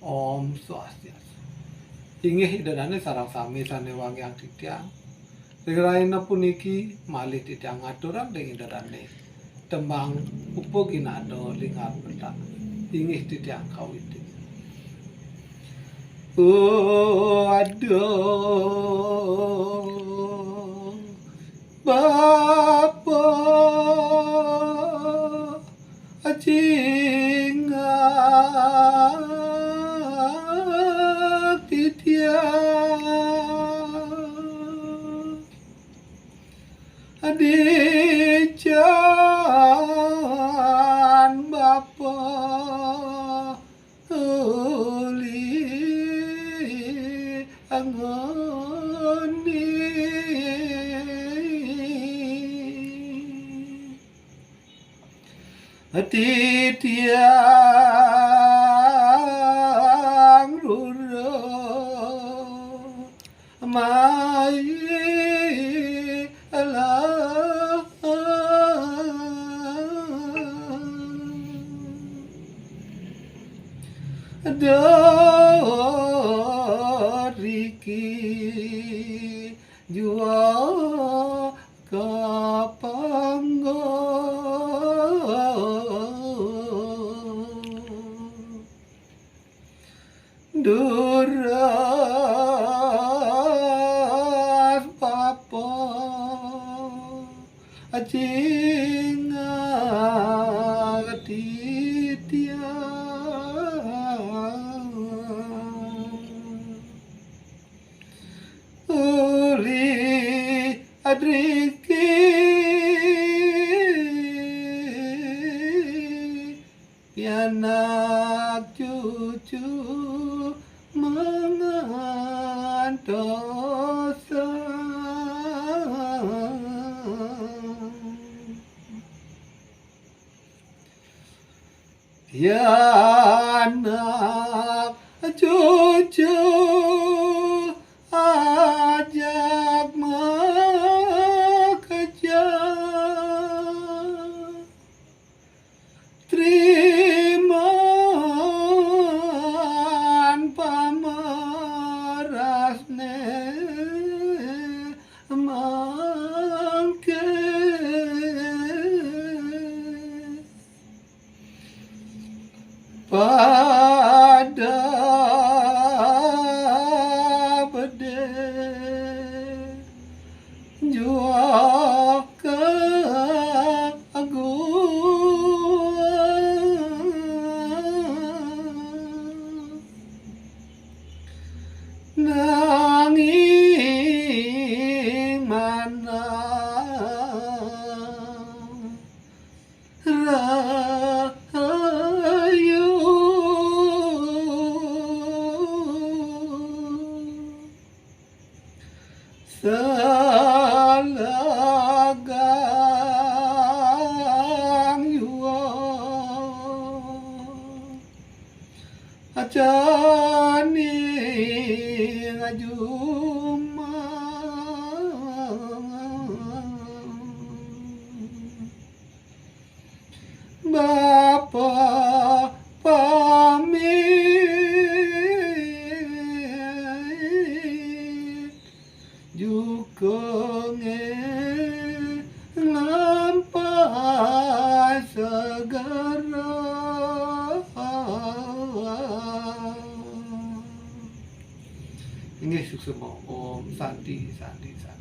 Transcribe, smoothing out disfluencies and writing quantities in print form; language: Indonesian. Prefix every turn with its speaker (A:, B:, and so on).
A: Om Swastiastu. Inggih idadane sareng sami sanewangi titiang. Riraina puniki malih titiang ngaturan ing idadane tembang upo ginado lingar petak. Inggih titiang kawiti. Aduh Bapa Acingak titiang Adican Bapa uli angoni titiang ruro mai alah doriki jua kapanggo duras Bapa Acingak titiang uli adriki pianak cucu mangantosa pianak cucu ajak makeja triman pamarasne mangke pada bede jua ke nanging mana rahayu salagang yuwa acani ngajuma Bapa pamit jukenge lampai segera ini suksema Om Santi Santi Santi